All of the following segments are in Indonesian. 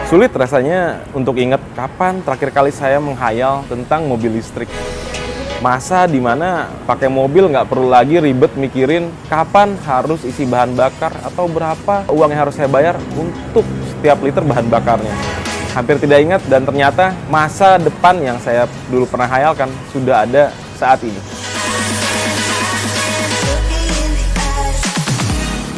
Sulit rasanya untuk ingat kapan terakhir kali saya menghayal tentang mobil listrik. Masa dimana pakai mobil nggak perlu lagi ribet mikirin kapan harus isi bahan bakar atau berapa uang yang harus saya bayar untuk setiap liter bahan bakarnya. Hampir tidak ingat, dan ternyata masa depan yang saya dulu pernah hayalkan sudah ada saat ini.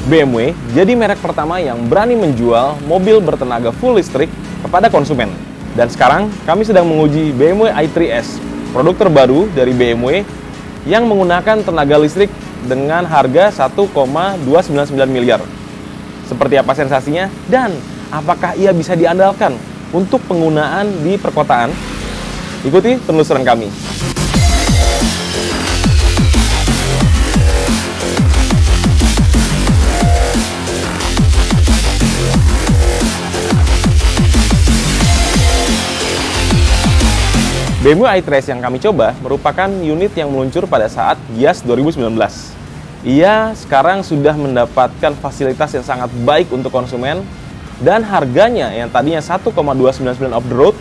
BMW jadi merek pertama yang berani menjual mobil bertenaga full listrik kepada konsumen. Dan sekarang kami sedang menguji BMW i3S, produk terbaru dari BMW yang menggunakan tenaga listrik dengan harga 1,299 miliar. Seperti apa sensasinya dan apakah ia bisa diandalkan untuk penggunaan di perkotaan? Ikuti penelusuran kami. BMW i3 yang kami coba merupakan unit yang meluncur pada saat Gias 2019. Ia sekarang sudah mendapatkan fasilitas yang sangat baik untuk konsumen, dan harganya yang tadinya 1,299 off the road,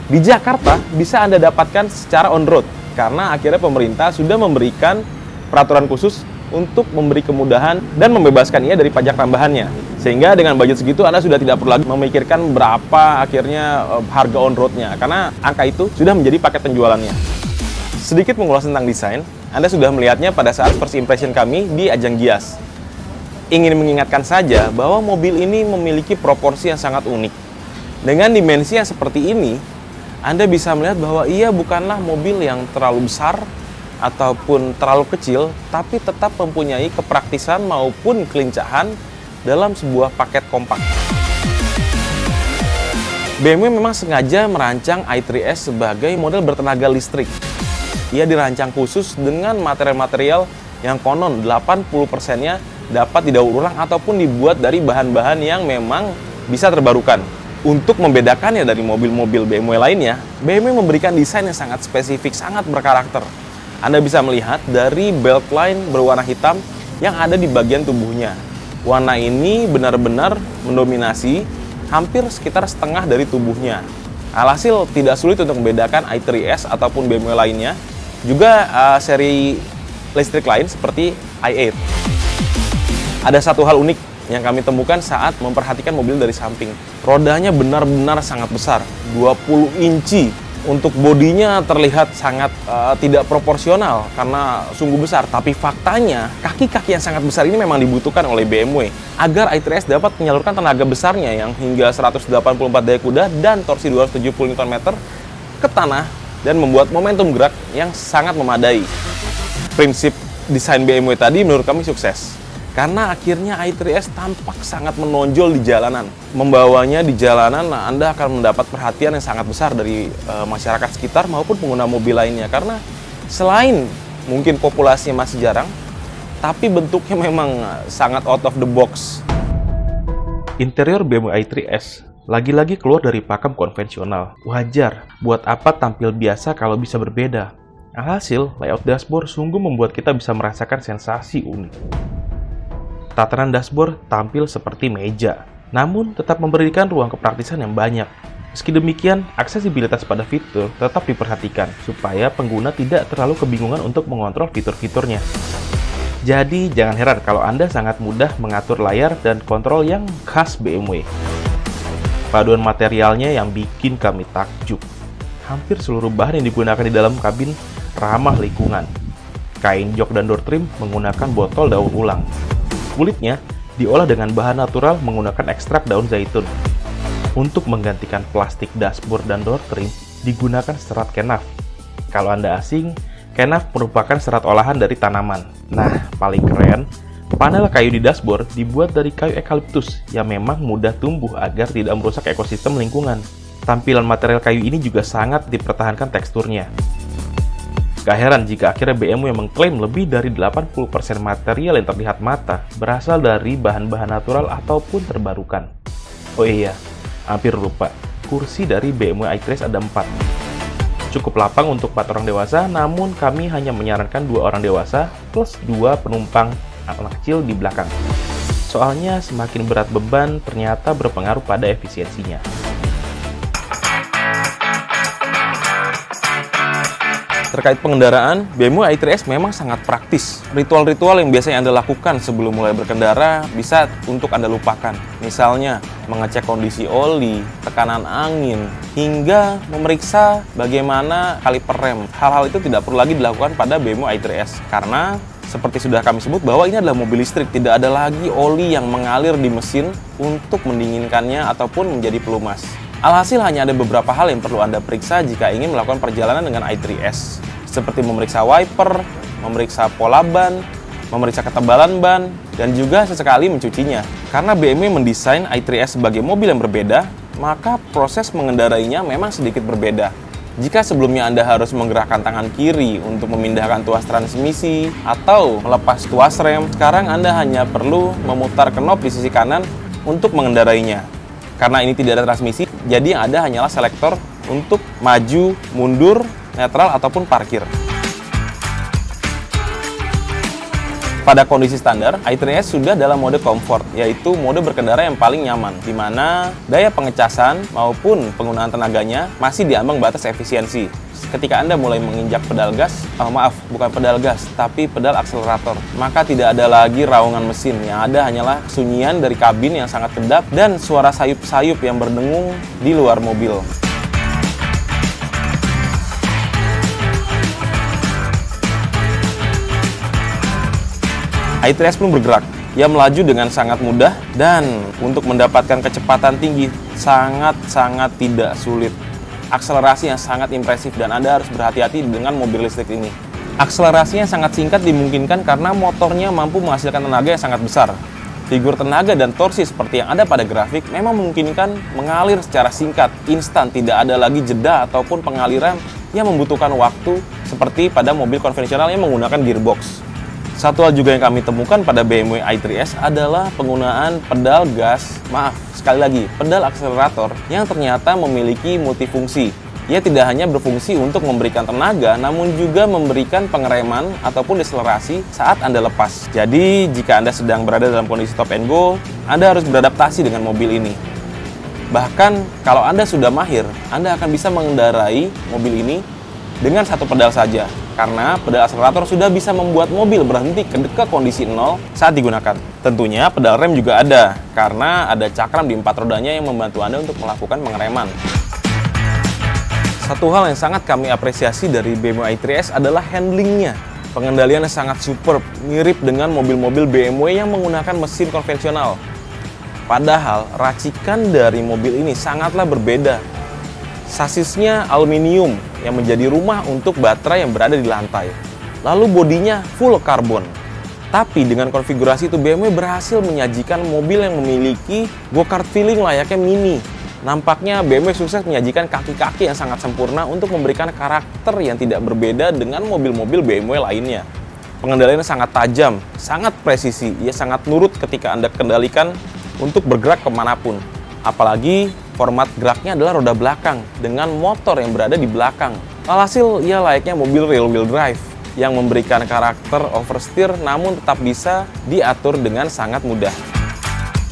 di Jakarta bisa Anda dapatkan secara on road, karena akhirnya pemerintah sudah memberikan peraturan khusus untuk memberi kemudahan dan membebaskan ia dari pajak tambahannya. Sehingga dengan budget segitu Anda sudah tidak perlu lagi memikirkan berapa akhirnya harga on roadnya, karena angka itu sudah menjadi paket penjualannya. Sedikit mengulas tentang desain, Anda sudah melihatnya pada saat first impression kami di ajang Gias. Ingin mengingatkan saja bahwa mobil ini memiliki proporsi yang sangat unik. Dengan dimensi yang seperti ini, Anda bisa melihat bahwa ia bukanlah mobil yang terlalu besar ataupun terlalu kecil, tapi tetap mempunyai kepraktisan maupun kelincahan dalam sebuah paket kompak. BMW memang sengaja merancang i3S sebagai model bertenaga listrik. Ia dirancang khusus dengan material-material yang konon 80%-nya dapat didaur ulang ataupun dibuat dari bahan-bahan yang memang bisa terbarukan. Untuk membedakannya dari mobil-mobil BMW lainnya, BMW memberikan desain yang sangat spesifik, sangat berkarakter. Anda bisa melihat dari belt line berwarna hitam yang ada di bagian tubuhnya. Warna ini benar-benar mendominasi hampir sekitar setengah dari tubuhnya. Alhasil tidak sulit untuk membedakan i3S ataupun BMW lainnya. Juga seri listrik lain seperti i8. Ada satu hal unik yang kami temukan saat memperhatikan mobil dari samping. Rodanya benar-benar sangat besar, 20 inci. Untuk bodinya terlihat sangat tidak proporsional karena sungguh besar. Tapi faktanya, kaki-kaki yang sangat besar ini memang dibutuhkan oleh BMW agar i3S dapat menyalurkan tenaga besarnya yang hingga 184 daya kuda dan torsi 270 Nm ke tanah dan membuat momentum gerak yang sangat memadai. Prinsip desain BMW tadi menurut kami sukses. Karena akhirnya i3S tampak sangat menonjol di jalanan. Membawanya di jalanan, Anda akan mendapat perhatian yang sangat besar dari masyarakat sekitar maupun pengguna mobil lainnya. Karena selain mungkin populasinya masih jarang, tapi bentuknya memang sangat out of the box. Interior BMW i3S lagi-lagi keluar dari pakem konvensional. Wajar, buat apa tampil biasa kalau bisa berbeda? Alhasil, layout dashboard sungguh membuat kita bisa merasakan sensasi unik. Tatanan dashboard tampil seperti meja, namun tetap memberikan ruang kepraktisan yang banyak. Meski demikian, aksesibilitas pada fitur tetap diperhatikan, supaya pengguna tidak terlalu kebingungan untuk mengontrol fitur-fiturnya. Jadi, jangan heran kalau Anda sangat mudah mengatur layar dan kontrol yang khas BMW. Paduan materialnya yang bikin kami takjub. Hampir seluruh bahan yang digunakan di dalam kabin ramah lingkungan. Kain jok dan door trim menggunakan botol daur ulang. Kulitnya diolah dengan bahan natural menggunakan ekstrak daun zaitun. Untuk menggantikan plastik dashboard dan door trim, digunakan serat kenaf. Kalau Anda asing, kenaf merupakan serat olahan dari tanaman. Nah, paling keren, panel kayu di dashboard dibuat dari kayu eukaliptus yang memang mudah tumbuh agar tidak merusak ekosistem lingkungan. Tampilan material kayu ini juga sangat dipertahankan teksturnya. Gak heran jika akhirnya BMW mengklaim lebih dari 80% material yang terlihat mata berasal dari bahan-bahan natural ataupun terbarukan. Oh iya, hampir lupa, kursi dari BMW i3 ada 4. Cukup lapang untuk 4 orang dewasa, namun kami hanya menyarankan 2 orang dewasa plus 2 penumpang anak kecil di belakang. Soalnya semakin berat beban ternyata berpengaruh pada efisiensinya. Terkait pengendaraan, BMW i3S memang sangat praktis. Ritual-ritual yang biasanya Anda lakukan sebelum mulai berkendara bisa untuk Anda lupakan. Misalnya, mengecek kondisi oli, tekanan angin, hingga memeriksa bagaimana kaliper rem. Hal-hal itu tidak perlu lagi dilakukan pada BMW i3S. Karena, seperti sudah kami sebut bahwa ini adalah mobil listrik, tidak ada lagi oli yang mengalir di mesin untuk mendinginkannya ataupun menjadi pelumas. Alhasil hanya ada beberapa hal yang perlu Anda periksa jika ingin melakukan perjalanan dengan i3S, seperti memeriksa wiper, memeriksa pola ban, memeriksa ketebalan ban, dan juga sesekali mencucinya. Karena BMW mendesain i3S sebagai mobil yang berbeda, maka proses mengendarainya memang sedikit berbeda. Jika sebelumnya Anda harus menggerakkan tangan kiri untuk memindahkan tuas transmisi atau melepas tuas rem, sekarang Anda hanya perlu memutar knob di sisi kanan untuk mengendarainya. Karena ini tidak ada transmisi, jadi yang ada hanyalah selektor untuk maju, mundur, netral, ataupun parkir. Pada kondisi standar, i3S sudah dalam mode comfort, yaitu mode berkendara yang paling nyaman, di mana daya pengecasan maupun penggunaan tenaganya masih di ambang batas efisiensi. Ketika Anda mulai menginjak pedal gas, bukan pedal gas, tapi pedal akselerator, maka tidak ada lagi raungan mesin. Yang ada hanyalah kesunyian dari kabin yang sangat kedap dan suara sayup-sayup yang berdengung di luar mobil. i3S pun bergerak. Ia melaju dengan sangat mudah dan untuk mendapatkan kecepatan tinggi sangat-sangat tidak sulit. Akselerasi yang sangat impresif dan Anda harus berhati-hati dengan mobil listrik ini. Akselerasinya sangat singkat dimungkinkan karena motornya mampu menghasilkan tenaga yang sangat besar. Figur tenaga dan torsi seperti yang ada pada grafik memang memungkinkan mengalir secara singkat, instan, tidak ada lagi jeda ataupun pengaliran yang membutuhkan waktu seperti pada mobil konvensional yang menggunakan gearbox. Satu hal juga yang kami temukan pada BMW i3S adalah penggunaan pedal pedal akselerator yang ternyata memiliki multifungsi. Ia tidak hanya berfungsi untuk memberikan tenaga, namun juga memberikan pengereman ataupun deselerasi saat Anda lepas. Jadi, jika Anda sedang berada dalam kondisi stop and go, Anda harus beradaptasi dengan mobil ini. Bahkan, kalau Anda sudah mahir, Anda akan bisa mengendarai mobil ini dengan satu pedal saja. Karena pedal akselerator sudah bisa membuat mobil berhenti ke kondisi 0 saat digunakan. Tentunya pedal rem juga ada, karena ada cakram di 4 rodanya yang membantu Anda untuk melakukan pengereman. Satu hal yang sangat kami apresiasi dari BMW i3S adalah handlingnya. Pengendalian yang sangat superb, mirip dengan mobil-mobil BMW yang menggunakan mesin konvensional. Padahal, racikan dari mobil ini sangatlah berbeda. Sasisnya aluminium yang menjadi rumah untuk baterai yang berada di lantai. Lalu bodinya full karbon. Tapi dengan konfigurasi itu BMW berhasil menyajikan mobil yang memiliki go-kart feeling layaknya Mini. Nampaknya BMW sukses menyajikan kaki-kaki yang sangat sempurna untuk memberikan karakter yang tidak berbeda dengan mobil-mobil BMW lainnya. Pengendaliannya sangat tajam, sangat presisi, ia sangat nurut ketika Anda kendalikan untuk bergerak kemanapun. Apalagi format geraknya adalah roda belakang dengan motor yang berada di belakang. Alhasil, ia layaknya mobil rear-wheel drive yang memberikan karakter oversteer namun tetap bisa diatur dengan sangat mudah.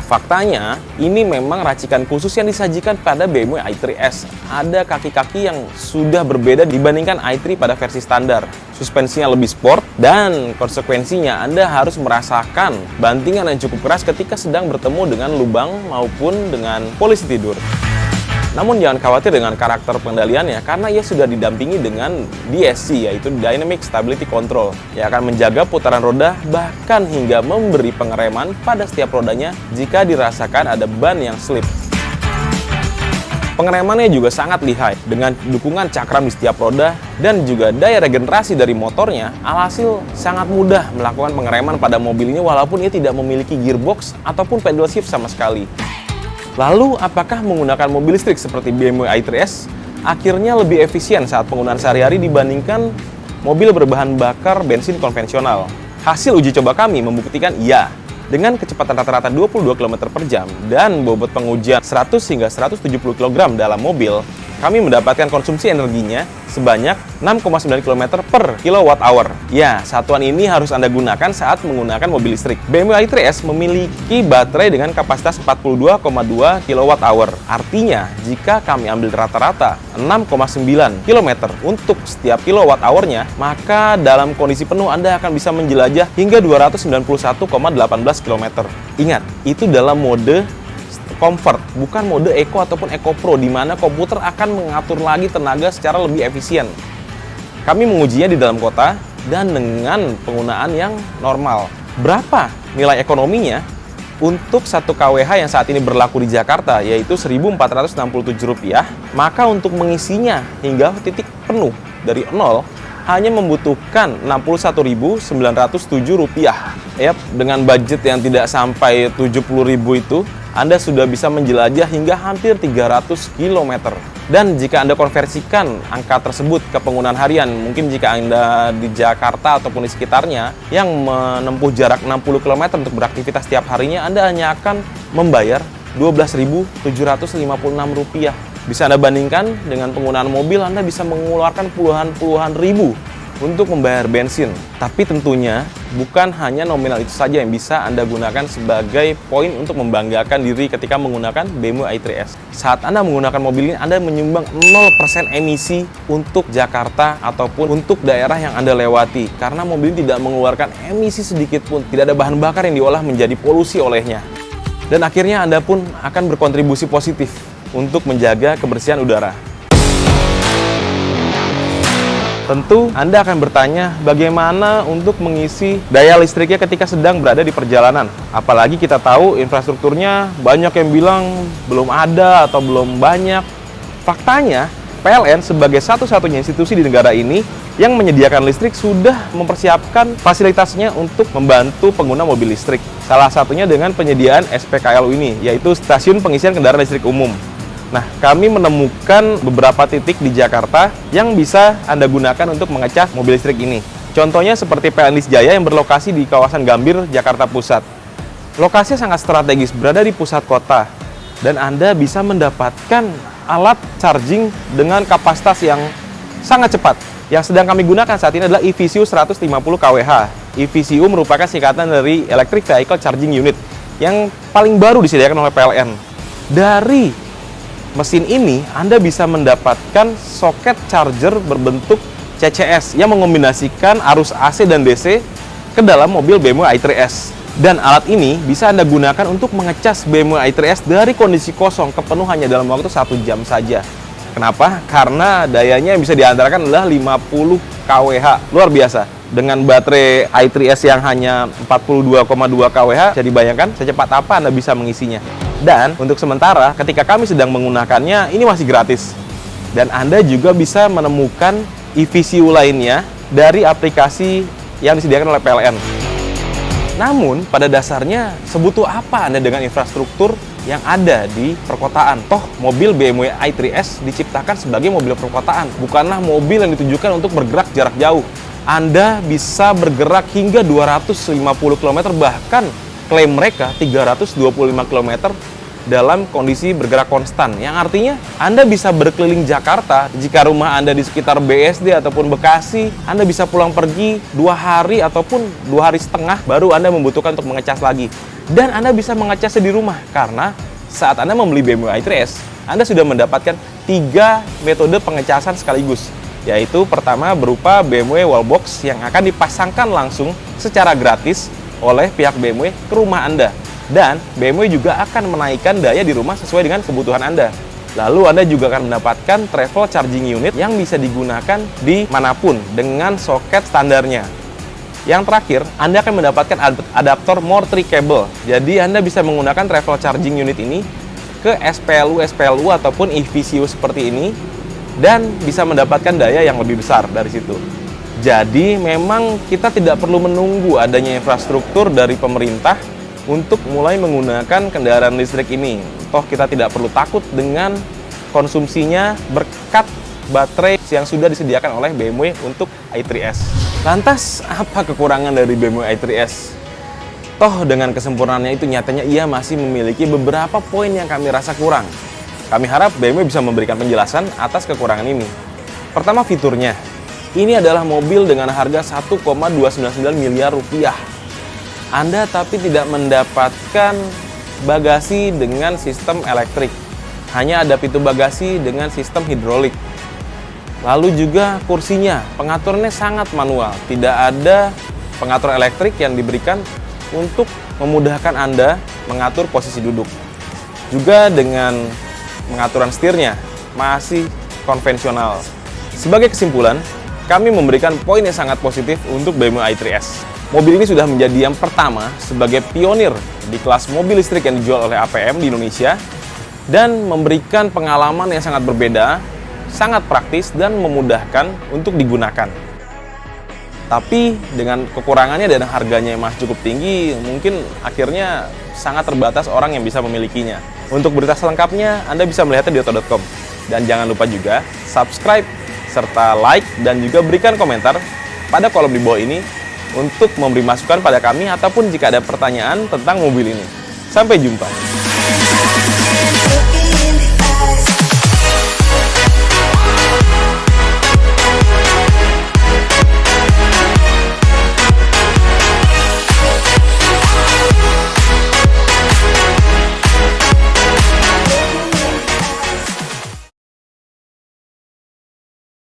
Faktanya, ini memang racikan khusus yang disajikan pada BMW i3S. Ada kaki-kaki yang sudah berbeda dibandingkan i3 pada versi standar. Suspensinya lebih sport dan konsekuensinya Anda harus merasakan bantingan yang cukup keras ketika sedang bertemu dengan lubang maupun dengan polisi tidur. Namun jangan khawatir dengan karakter pengendaliannya karena ia sudah didampingi dengan DSC, yaitu Dynamic Stability Control, yang akan menjaga putaran roda bahkan hingga memberi pengereman pada setiap rodanya jika dirasakan ada ban yang slip. Pengeremannya juga sangat lihai dengan dukungan cakram di setiap roda dan juga daya regenerasi dari motornya. Alhasil sangat mudah melakukan pengereman pada mobil ini walaupun ia tidak memiliki gearbox ataupun pedal shift sama sekali. Lalu, apakah menggunakan mobil listrik seperti BMW i3S akhirnya lebih efisien saat penggunaan sehari-hari dibandingkan mobil berbahan bakar bensin konvensional? Hasil uji coba kami membuktikan iya. Dengan kecepatan rata-rata 22 km per jam dan bobot pengujian 100 hingga 170 kg dalam mobil, kami mendapatkan konsumsi energinya sebanyak 6,9 km per kWh. Ya, satuan ini harus Anda gunakan saat menggunakan mobil listrik. BMW i3S memiliki baterai dengan kapasitas 42,2 kWh. Artinya, jika kami ambil rata-rata 6,9 km untuk setiap kWh-nya, maka dalam kondisi penuh Anda akan bisa menjelajah hingga 291,18 km. Ingat, itu dalam mode comfort, bukan mode eco ataupun eco pro, di mana komputer akan mengatur lagi tenaga secara lebih efisien. Kami mengujinya di dalam kota dan dengan penggunaan yang normal. Berapa nilai ekonominya? Untuk 1 kWh yang saat ini berlaku di Jakarta, yaitu Rp1.467, maka untuk mengisinya hingga titik penuh dari 0, hanya membutuhkan Rp61.907. Ya, dengan budget yang tidak sampai Rp70.000 itu, Anda sudah bisa menjelajah hingga hampir 300 km. Dan jika Anda konversikan angka tersebut ke penggunaan harian, mungkin jika Anda di Jakarta ataupun di sekitarnya yang menempuh jarak 60 km untuk beraktivitas setiap harinya, Anda hanya akan membayar Rp12.756. Bisa Anda bandingkan dengan penggunaan mobil, Anda bisa mengeluarkan puluhan ribu untuk membayar bensin. Tapi tentunya bukan hanya nominal itu saja yang bisa Anda gunakan sebagai poin untuk membanggakan diri ketika menggunakan BMW i3S. Saat Anda menggunakan mobil ini, Anda menyumbang 0% emisi untuk Jakarta ataupun untuk daerah yang Anda lewati. Karena mobil ini tidak mengeluarkan emisi sedikit pun, tidak ada bahan bakar yang diolah menjadi polusi olehnya. Dan akhirnya Anda pun akan berkontribusi positif untuk menjaga kebersihan udara. Tentu Anda akan bertanya bagaimana untuk mengisi daya listriknya ketika sedang berada di perjalanan. Apalagi kita tahu infrastrukturnya banyak yang bilang belum ada atau belum banyak. Faktanya, PLN sebagai satu-satunya institusi di negara ini yang menyediakan listrik sudah mempersiapkan fasilitasnya untuk membantu pengguna mobil listrik. Salah satunya dengan penyediaan SPKLU ini, yaitu Stasiun Pengisian Kendaraan Listrik Umum. Nah, kami menemukan beberapa titik di Jakarta yang bisa Anda gunakan untuk mengecas mobil listrik ini. Contohnya seperti PLN Lisjaya yang berlokasi di kawasan Gambir, Jakarta Pusat. Lokasinya sangat strategis, berada di pusat kota. Dan Anda bisa mendapatkan alat charging dengan kapasitas yang sangat cepat. Yang sedang kami gunakan saat ini adalah eVCU 150 kWh. eVCU merupakan singkatan dari Electric Vehicle Charging Unit yang paling baru disediakan oleh PLN. Dari mesin ini, Anda bisa mendapatkan soket charger berbentuk CCS yang mengombinasikan arus AC dan DC ke dalam mobil BMW i3S. Dan alat ini bisa Anda gunakan untuk mengecas BMW i3S dari kondisi kosong ke penuh hanya dalam waktu 1 jam saja. Kenapa? Karena dayanya yang bisa diantarkan adalah 50 kWh. Luar biasa. Dengan baterai i3S yang hanya 42,2 kWh, bisa dibayangkan secepat apa Anda bisa mengisinya. Dan untuk sementara, ketika kami sedang menggunakannya, ini masih gratis. Dan Anda juga bisa menemukan eVCU lainnya dari aplikasi yang disediakan oleh PLN. Namun, pada dasarnya, sebutuh apa Anda dengan infrastruktur yang ada di perkotaan? Toh, mobil BMW i3S diciptakan sebagai mobil perkotaan, bukanlah mobil yang ditujukan untuk bergerak jarak jauh. Anda bisa bergerak hingga 250 km, bahkan klaim mereka 325 km dalam kondisi bergerak konstan, yang artinya Anda bisa berkeliling Jakarta. Jika rumah Anda di sekitar BSD ataupun Bekasi, Anda bisa pulang pergi 2 hari ataupun 2 hari setengah baru Anda membutuhkan untuk mengecas lagi. Dan Anda bisa mengecasnya di rumah, karena saat Anda membeli BMW i3S, Anda sudah mendapatkan 3 metode pengecasan sekaligus, yaitu pertama berupa BMW Wallbox yang akan dipasangkan langsung secara gratis oleh pihak BMW ke rumah Anda. Dan BMW juga akan menaikkan daya di rumah sesuai dengan kebutuhan Anda. Lalu Anda juga akan mendapatkan travel charging unit yang bisa digunakan di manapun dengan soket standarnya. Yang terakhir, Anda akan mendapatkan adaptor More 3 cable. Jadi Anda bisa menggunakan travel charging unit ini ke SPLU ataupun eVCU seperti ini dan bisa mendapatkan daya yang lebih besar dari situ. Jadi memang kita tidak perlu menunggu adanya infrastruktur dari pemerintah untuk mulai menggunakan kendaraan listrik ini. Toh kita tidak perlu takut dengan konsumsinya berkat baterai yang sudah disediakan oleh BMW untuk i3S. Lantas apa kekurangan dari BMW i3S? Toh dengan kesempurnaannya itu nyatanya ia masih memiliki beberapa poin yang kami rasa kurang. Kami harap BMW bisa memberikan penjelasan atas kekurangan ini. Pertama, fiturnya. Ini adalah mobil dengan harga 1,299 miliar rupiah. Anda tapi tidak mendapatkan bagasi dengan sistem elektrik. Hanya ada pintu bagasi dengan sistem hidrolik. Lalu juga kursinya, pengaturannya sangat manual. Tidak ada pengatur elektrik yang diberikan untuk memudahkan Anda mengatur posisi duduk. Juga dengan pengaturan setirnya masih konvensional. Sebagai kesimpulan, kami memberikan poin yang sangat positif untuk BMW i3S. Mobil ini sudah menjadi yang pertama sebagai pionir di kelas mobil listrik yang dijual oleh APM di Indonesia dan memberikan pengalaman yang sangat berbeda, sangat praktis dan memudahkan untuk digunakan. Tapi dengan kekurangannya dan harganya yang masih cukup tinggi, mungkin akhirnya sangat terbatas orang yang bisa memilikinya. Untuk berita selengkapnya, Anda bisa melihatnya di oto.com. Dan jangan lupa juga subscribe, serta like, dan juga berikan komentar pada kolom di bawah ini untuk memberi masukan pada kami ataupun jika ada pertanyaan tentang mobil ini. Sampai jumpa!